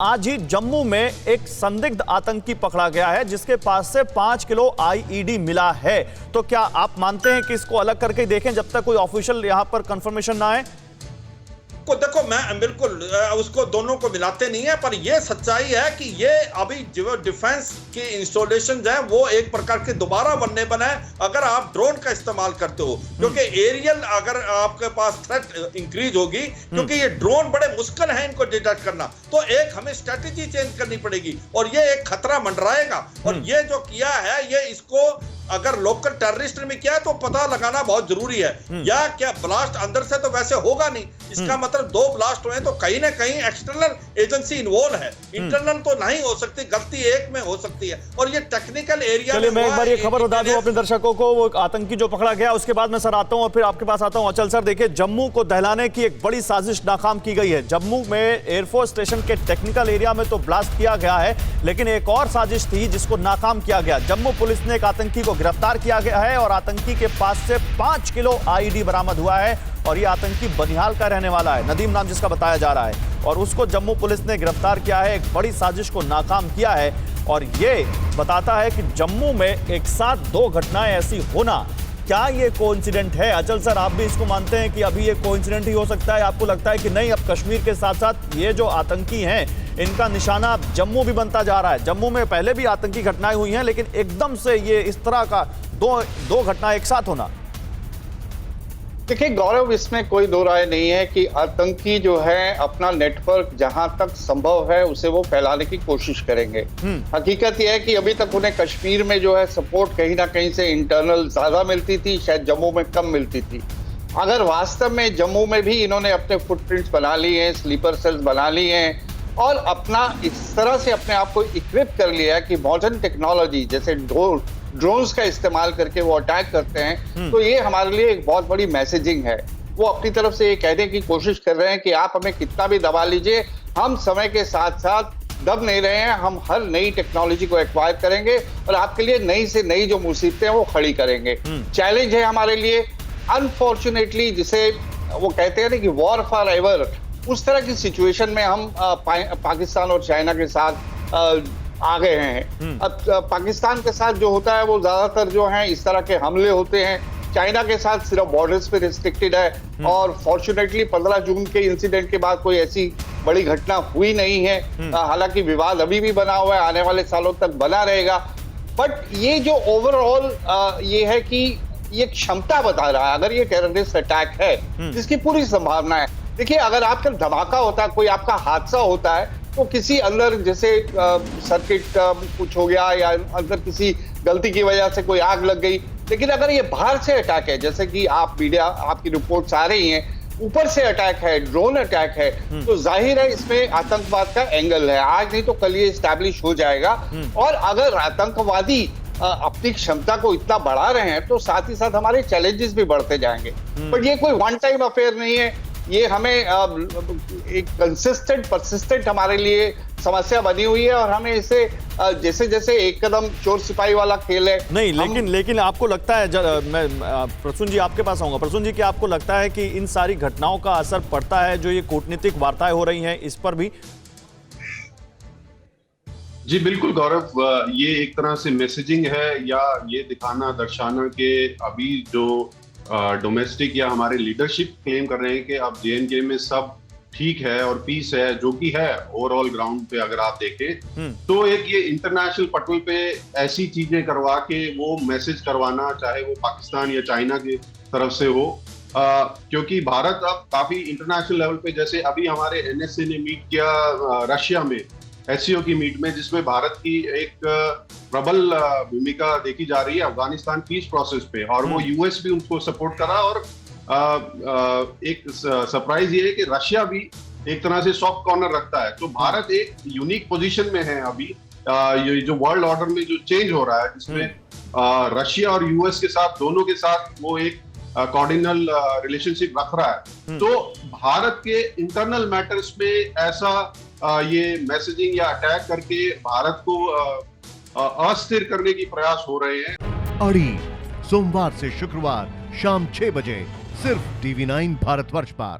आज ही जम्मू में एक संदिग्ध आतंकी पकड़ा गया है जिसके पास से 5 किलो आईईडी मिला है। तो क्या आप मानते हैं कि इसको अलग करके देखें जब तक कोई ऑफिशियल यहां पर कंफर्मेशन ना आए? देखो मैं बिल्कुल उसको दोनों को मिलाते नहीं है, पर यह सच्चाई है कि ये अभी जो डिफेंस की इंस्टॉलेशन है वो एक प्रकार के दोबारा बनने बना है अगर आप ड्रोन का इस्तेमाल करते हो, क्योंकि एरियल अगर आपके पास थ्रेट इंक्रीज होगी, क्योंकि ये ड्रोन बड़े मुश्किल है इनको डिटेक्ट करना, तो एक हमें स्ट्रेटेजी चेंज करनी पड़ेगी और ये एक खतरा मंडराएगा। और ये जो किया है ये इसको अगर लोकल टेररिस्ट ने किया है तो पता लगाना बहुत जरूरी है। या क्या ब्लास्ट अंदर से तो वैसे होगा नहीं, इसका मतलब 2 ब्लास्ट हुए तो कहीं ना कहीं एक्सटर्नल एजेंसी इन्वॉल्व है, इंटरनल तो नहीं हो सकती, गलती एक में हो सकती है और ये टेक्निकल एरिया। चलिए मैं एक बार ये खबर बता दूं अपने दर्शकों को, वो आतंकी जो पकड़ा गया उसके बाद मैं सर आता हूं और फिर आपके पास आता हूं। अचल सर, देखिए जम्मू को दहलाने की एक बड़ी साजिश नाकाम की गई है। जम्मू में एयरफोर्स स्टेशन के टेक्निकल एरिया में तो ब्लास्ट किया गया है, लेकिन एक और साजिश थी जिसको नाकाम किया गया। जम्मू पुलिस ने एक आतंकी को गिरफ्तार किया गया है और आतंकी के पास से 5 किलो आईईडी बरामद हुआ है और ये आतंकी बनिहाल का रहने वाला है, नदीम नाम जिसका बताया जा रहा है, और उसको जम्मू पुलिस ने गिरफ्तार किया है, एक बड़ी साजिश को नाकाम किया है। और ये बताता है कि जम्मू में एक साथ 2 घटनाएं ऐसी होना, क्या ये कोइंसिडेंट है? अचल सर, आप भी इसको मानते हैं कि अभी ये कोइंसिडेंट ही हो सकता है? आपको लगता है कि नहीं, अब कश्मीर के साथ साथ ये जो आतंकी हैं इनका निशाना अब जम्मू भी बनता जा रहा है? जम्मू में पहले भी आतंकी घटनाएं हुई हैं, लेकिन एकदम से ये इस तरह का दो घटना एक साथ होना। देखिए गौरव, इसमें कोई दो राय नहीं है कि आतंकी जो है अपना नेटवर्क जहां तक संभव है उसे वो फैलाने की कोशिश करेंगे। हकीकत यह है कि अभी तक उन्हें कश्मीर में जो है सपोर्ट कहीं ना कहीं से इंटरनल ज्यादा मिलती थी, शायद जम्मू में कम मिलती थी। अगर वास्तव में जम्मू में भी इन्होंने अपने फुटप्रिंट्स बना लिए हैं, स्लीपर सेल्स बना लिए हैं और अपना इस तरह से अपने आप को इक्विप कर लिया है कि मॉडर्न टेक्नोलॉजी जैसे ड्रोन्स का इस्तेमाल करके वो अटैक करते हैं, तो ये हमारे लिए एक बहुत बड़ी मैसेजिंग है। वो अपनी तरफ से ये कहने की कोशिश कर रहे हैं कि आप हमें कितना भी दबा लीजिए, हम समय के साथ साथ दब नहीं रहे हैं, हम हर नई टेक्नोलॉजी को एक्वायर करेंगे और आपके लिए नई से नई जो मुसीबतें हैं वो खड़ी करेंगे। चैलेंज है हमारे लिए। अनफॉर्चुनेटली जिसे वो कहते हैं ना कि वॉर फॉर एवर, उस तरह की सिचुएशन में हम पाकिस्तान और चाइना के साथ आ गए हैं। अब पाकिस्तान के साथ जो होता है वो ज्यादातर जो है इस तरह के हमले होते हैं, चाइना के साथ सिर्फ बॉर्डर्स पे रिस्ट्रिक्टेड है और फॉर्चुनेटली 15 जून के इंसिडेंट के बाद कोई ऐसी बड़ी घटना हुई नहीं है। हालांकि विवाद अभी भी बना हुआ है, आने वाले सालों तक बना रहेगा। बट ये जो ओवरऑल ये है कि ये क्षमता बता रहा है, अगर ये टेररिस्ट अटैक है जिसकी पूरी संभावना है। देखिए अगर आपका धमाका होता है, कोई आपका हादसा होता है, तो किसी अंदर जैसे सर्किट कुछ हो गया या अंदर किसी गलती की वजह से कोई आग लग गई, लेकिन अगर ये बाहर से अटैक है, जैसे कि आप मीडिया आपकी रिपोर्ट्स आ रही हैं, ऊपर से अटैक है, ड्रोन अटैक है, तो जाहिर है इसमें आतंकवाद का एंगल है। आज नहीं तो कल ये एस्टैब्लिश हो जाएगा। और अगर आतंकवादी अपनी क्षमता को इतना बढ़ा रहे हैं तो साथ ही साथ हमारे चैलेंजेस भी बढ़ते जाएंगे। बट ये कोई वन टाइम अफेयर नहीं है, ये हमें एक कंसिस्टेंट परसिस्टेंट हमारे लिए समस्या बनी हुई है और हमें इसे जैसे जैसे एक कदम चोर सिपाही वाला खेल है नहीं, लेकिन आपको लगता है, मैं प्रसून जी आपके पास आऊंगा। प्रसून जी, क्या आपको लगता है कि इन सारी घटनाओं का असर पड़ता है जो ये कूटनीतिक वार्ताएं हो रही हैं इस पर भी? जी बिल्कुल गौरव, ये एक तरह से मैसेजिंग है या ये दिखाना दर्शाना कि अभी जो डोमेस्टिक या हमारे लीडरशिप क्लेम कर रहे हैं कि अब जेएनके में सब ठीक है और पीस है, जो कि है ओवरऑल ग्राउंड पे अगर आप देखें, तो एक ये इंटरनेशनल पटल पे ऐसी चीजें करवा के वो मैसेज करवाना, चाहे वो पाकिस्तान या चाइना की तरफ से हो, क्योंकि भारत अब काफी इंटरनेशनल लेवल पे, जैसे अभी हमारे एनएसए ने मीट किया रशिया में, एससीओ की मीट में, जिसमें भारत की एक प्रबल भूमिका देखी जा रही है अफगानिस्तान पीस प्रोसेस पे, और वो यूएस भी उनको सपोर्ट करा। और एक सरप्राइज ये है कि रशिया भी एक तरह से सॉफ्ट कॉर्नर रखता है। तो भारत एक यूनिक पोजीशन में है अभी, ये जो वर्ल्ड ऑर्डर में जो चेंज हो रहा है, जिसमें रशिया और यूएस के साथ, दोनों के साथ वो एक कॉर्डिनल रिलेशनशिप रख रहा है। तो भारत के इंटरनल मैटर्स में ऐसा ये मैसेजिंग या अटैक करके भारत को अस्थिर करने की प्रयास हो रहे हैं। अड़ी सोमवार से शुक्रवार शाम 6 बजे सिर्फ TV9 भारतवर्ष पर।